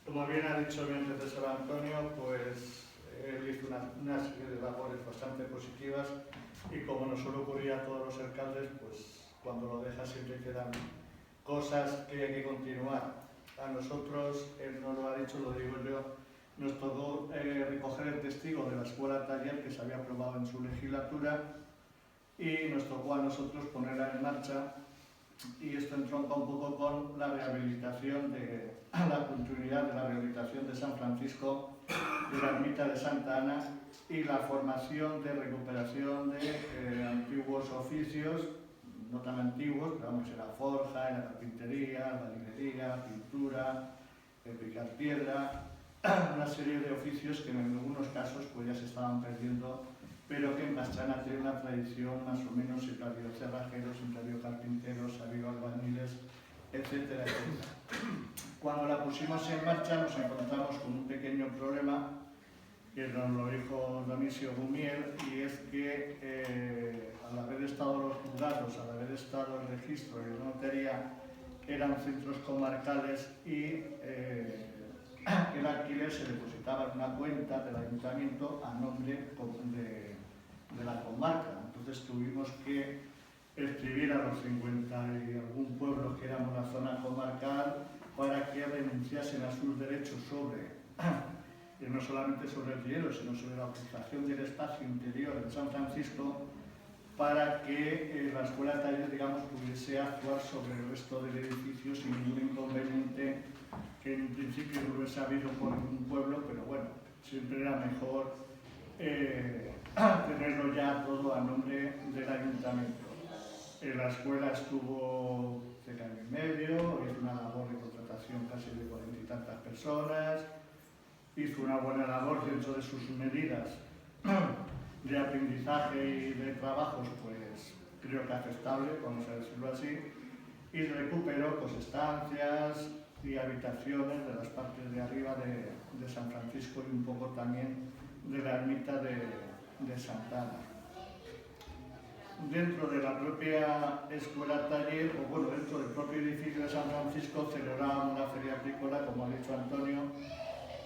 Como bien ha dicho mi antecesor Antonio, pues él hizo una serie de labores bastante positivas y como nos suele ocurrir a todos los alcaldes, pues cuando lo deja siempre quedan cosas que hay que continuar. A nosotros, él no lo ha dicho, lo digo yo, nos tocó recoger el testigo de la escuela taller que se había aprobado en su legislatura y nos tocó a nosotros ponerla en marcha, y esto entronca un poco con la rehabilitación la continuidad de la rehabilitación de San Francisco, de la ermita de Santa Ana y la formación de recuperación de antiguos oficios, no tan antiguos, pero vamos, en la forja, en la carpintería, albañilería, pintura, picar piedra, una serie de oficios que en algunos casos pues ya se estaban perdiendo, pero que en Pastrana tiene una tradición más o menos, siempre ha habido cerrajeros, siempre ha habido carpinteros, ha habido albañiles, etcétera, etcétera. Cuando la pusimos en marcha nos encontramos con un pequeño problema que nos lo dijo Dionisio Gumiel, y es que al haber estado los juzgados, al haber estado el registro y la notaría, eran centros comarcales y el alquiler se depositaba en una cuenta del ayuntamiento a nombre de la comarca. Entonces tuvimos que escribir a los 50 y algún pueblo que éramos la zona comarcal para que renunciasen a sus derechos sobre, no solamente sobre el dinero, sino sobre la utilización del espacio interior de San Francisco, para que la escuela taller, digamos, pudiese actuar sobre el resto del edificio sin ningún inconveniente, que en un principio no hubiese habido por ningún pueblo, pero bueno, siempre era mejor tenerlo ya todo a nombre del ayuntamiento. La escuela estuvo cerca de año y medio, hizo una labor de contratación casi de 40 y tantas personas, hizo una buena labor dentro de sus medidas de aprendizaje y de trabajos, pues creo que aceptable, vamos a decirlo así, y recuperó pues estancias y habitaciones de las partes de arriba de San Francisco y un poco también de la ermita de Santa Ana. Dentro de la propia escuela taller, o bueno, dentro del propio edificio de San Francisco, celebrábamos una feria agrícola, como ha dicho Antonio,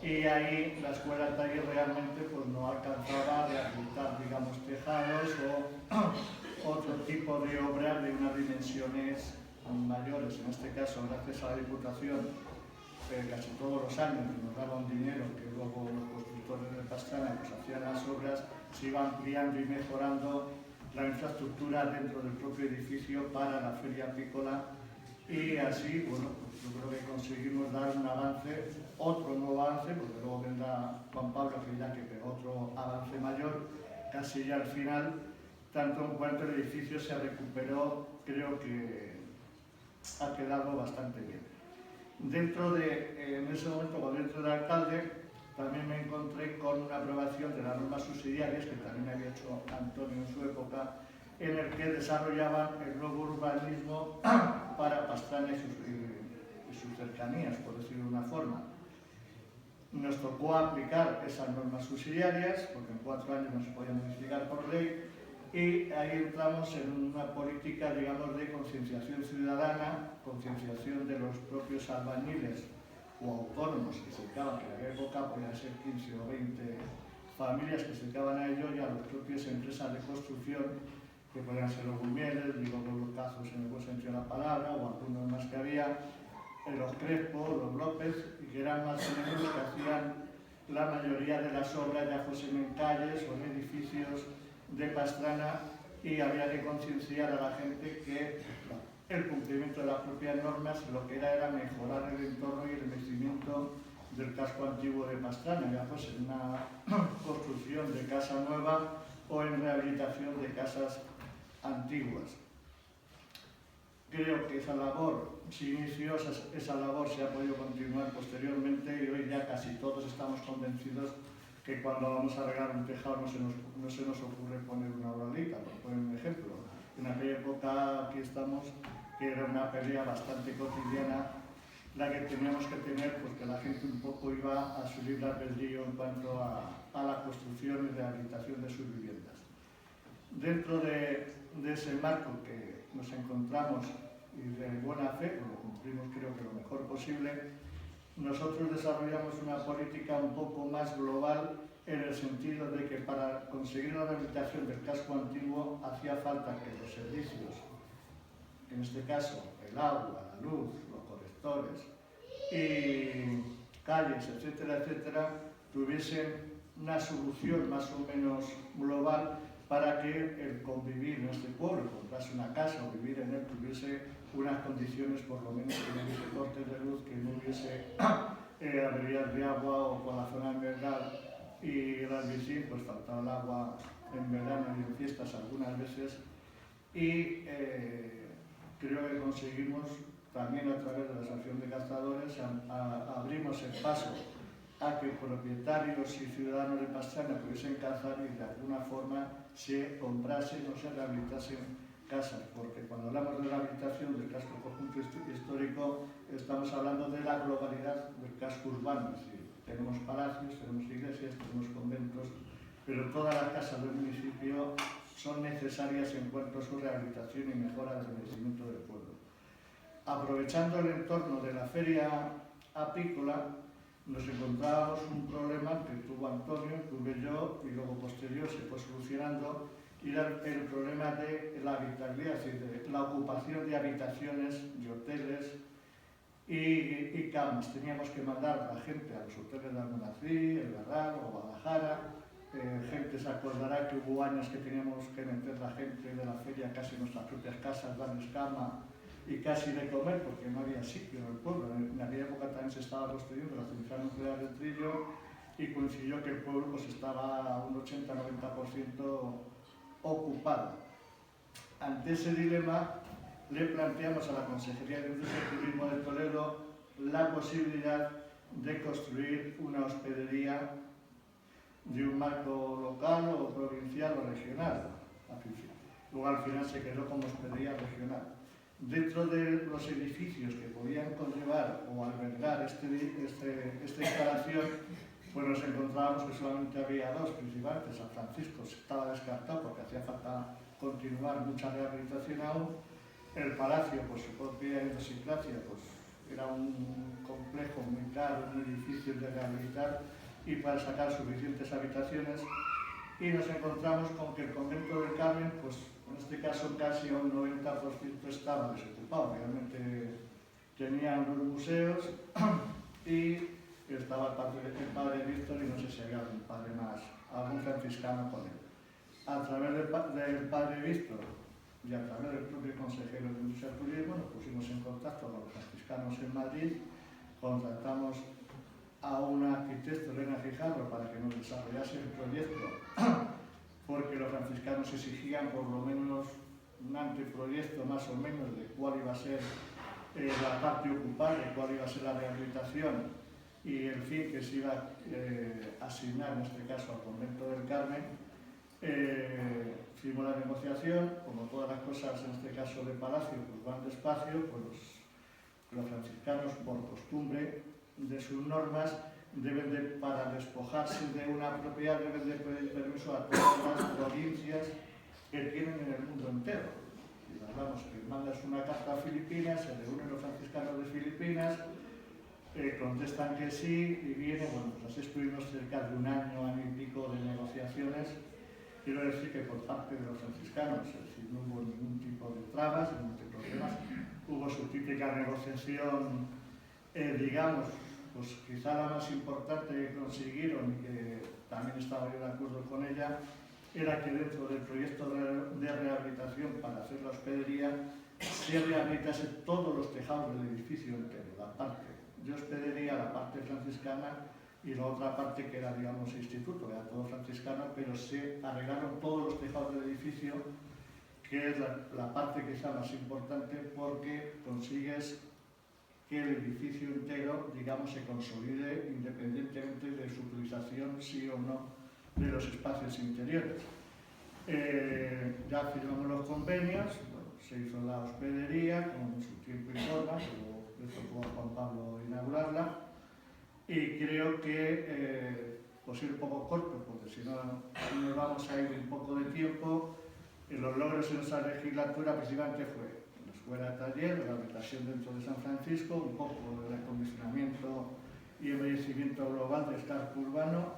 y ahí la escuela taller realmente pues, no alcanzaba a rehabilitar, digamos, tejados o otro tipo de obras de unas dimensiones mayores. En este caso, gracias a la Diputación, casi todos los años nos daban dinero que luego los constructores de Pastrana pues, hacían las obras, se iba ampliando y mejorando la infraestructura dentro del propio edificio para la feria apícola, y así, bueno, pues yo creo que conseguimos dar un avance, otro nuevo avance, porque luego vendrá Juan Pablo que dirá que pegó otro avance mayor, casi ya al final, tanto en cuanto el edificio se recuperó, creo que ha quedado bastante bien. Dentro de, en ese momento, cuando dentro del alcalde, también me encontré con una aprobación de las normas subsidiarias, que también había hecho Antonio en su época, en el que desarrollaban el nuevo urbanismo para Pastrana y sus cercanías, por decirlo de una forma. Nos tocó aplicar esas normas subsidiarias, porque en 4 años no se podía modificar por ley, y ahí entramos en una política, digamos, de concienciación ciudadana, concienciación de los propios albañiles o autónomos que se dedicaban, que en aquella época podían ser 15 o 20 familias que se dedicaban a ello, y a las propias empresas de construcción, que podían ser los Gumieles, digo los casos en el buen sentido de la palabra, o algunos más que había, los Crespo, los López, y que eran más o menos los que hacían la mayoría de las obras, ya fuesen en calles o en edificios de Pastrana, y había que concienciar a la gente que el cumplimiento de las propias normas lo que era mejorar el entorno y el embellecimiento del casco antiguo de Pastrana, ya fuese en una construcción de casa nueva o en rehabilitación de casas antiguas. Creo que esa labor se inició, esa labor se ha podido continuar posteriormente, y hoy ya casi todos estamos convencidos que cuando vamos a arreglar un tejado no se nos ocurre poner una oralita, por poner un ejemplo. En aquella época, aquí estamos, que era una pelea bastante cotidiana la que teníamos que tener, porque la gente un poco iba a su libre albedrío en cuanto a la construcción y rehabilitación de sus viviendas. Dentro de ese marco que nos encontramos y de buena fe, lo cumplimos creo que lo mejor posible, nosotros desarrollamos una política un poco más global en el sentido de que para conseguir la rehabilitación del casco antiguo hacía falta que los servicios, en este caso el agua, la luz, los colectores y calles, etcétera, etcétera, tuviesen una solución más o menos global para que el convivir en este pueblo, comprarse una casa o vivir en él, tuviese unas condiciones, por lo menos que no hubiese cortes de luz, que no hubiese averías de agua, o por la zona invernal y el albicín, pues faltaba el agua en verano y en fiestas algunas veces, y creo que conseguimos también a través de la asociación de cazadores abrimos el paso a que propietarios y ciudadanos de Pastrana pudiesen cazar y de alguna forma se comprasen o se rehabilitasen casas, porque cuando hablamos de rehabilitación del casco conjunto histórico estamos hablando de la globalidad del casco urbano, es decir, tenemos palacios, tenemos iglesias, tenemos conventos, pero todas las casas del municipio son necesarias en cuanto a su rehabilitación y mejora del envejecimiento del pueblo. Aprovechando el entorno de la feria apícola, nos encontrábamos un problema que tuvo Antonio, tuve yo y luego posterior se fue solucionando, y era el problema de la habitabilidad, es decir, de la ocupación de habitaciones, de hoteles y camas. Teníamos que mandar a la gente a los hoteles de Almonacrí, El Garral o Guadalajara. Gente se acordará que hubo años que teníamos que meter la gente de la feria casi en nuestras propias casas, darles cama y casi de comer, porque no había sitio en el pueblo. En aquella época también se estaba construyendo la central nuclear del Trillo y coincidió que el pueblo pues, estaba a un 80-90% ocupado. Ante ese dilema, le planteamos a la Consejería de Industria y Turismo de Toledo la posibilidad de construir una hospedería de un marco local o provincial o regional. Luego al final se quedó como hospedería regional. Dentro de los edificios que podían conllevar o albergar esta instalación, pues nos encontrábamos que solamente había dos principales. San Francisco estaba descartado porque hacía falta continuar mucha rehabilitación aún. El Palacio, por su propia idiosincrasia, pues era un complejo muy caro, muy difícil de rehabilitar y para sacar suficientes habitaciones. Y nos encontramos con que el convento del Carmen, pues en este caso casi un 90% estaba desocupado. Realmente tenían los museos y estaba el padre Víctor y no sé si había algún padre más, algún franciscano con él. A través del padre Víctor y a través del propio consejero de Industria y Turismo nos pusimos en contacto con los franciscanos en Madrid, contratamos a un arquitecto, Elena Fijarro, para que nos desarrollase el proyecto, porque los franciscanos exigían por lo menos un anteproyecto más o menos de cuál iba a ser la parte ocupable, cuál iba a ser la rehabilitación y el fin que se iba a asignar, en este caso, al convento del Carmen. Hicimos la negociación, como todas las cosas, en este caso de Palacio, pues van despacio, pues los franciscanos, por costumbre de sus normas, deben de, para despojarse de una propiedad, deben de pedir permiso a todas las provincias que tienen en el mundo entero. Y hablamos que mandas una carta a Filipinas, se reúnen los franciscanos de Filipinas, contestan que sí y viene, bueno, pues así estuvimos cerca de un año y pico de negociaciones. Quiero decir que por parte de los franciscanos, es decir, no hubo ningún tipo de trabas, ningún tipo de problemas, hubo su típica negociación, digamos, pues quizá la más importante que consiguieron y que también estaba yo de acuerdo con ella, era que dentro del proyecto de rehabilitación para hacer la hospedería se rehabilitase todos los tejados del edificio entero, la parte de hospedería, la parte franciscana y la otra parte que era, digamos, instituto, era todo franciscano, pero se arreglaron todos los tejados del edificio, que es la parte quizá más importante porque consigues que el edificio entero, digamos, se consolide independientemente de su utilización, sí o no, de los espacios interiores. Ya firmamos los convenios, bueno, se hizo la hospedería con su tiempo y forma, luego le tocó a Juan Pablo inaugurarla, y creo que, pues ir un poco corto, porque si no nos vamos a ir un poco de tiempo, los logros en esa legislatura principalmente fue la escuela taller, la habitación dentro de San Francisco, un poco de acondicionamiento proyecto global de escarpo urbano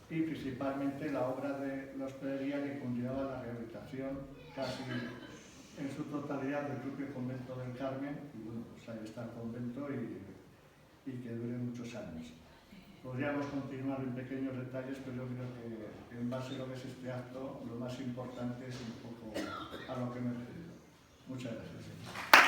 y principalmente la obra de la hospedería que conllevaba la rehabilitación casi en su totalidad del propio convento del Carmen, y bueno, pues ahí está el convento y que dure muchos años. Podríamos continuar en pequeños detalles, pero yo creo que en base a lo que es este acto, lo más importante es un poco a lo que me he referido. Muchas gracias.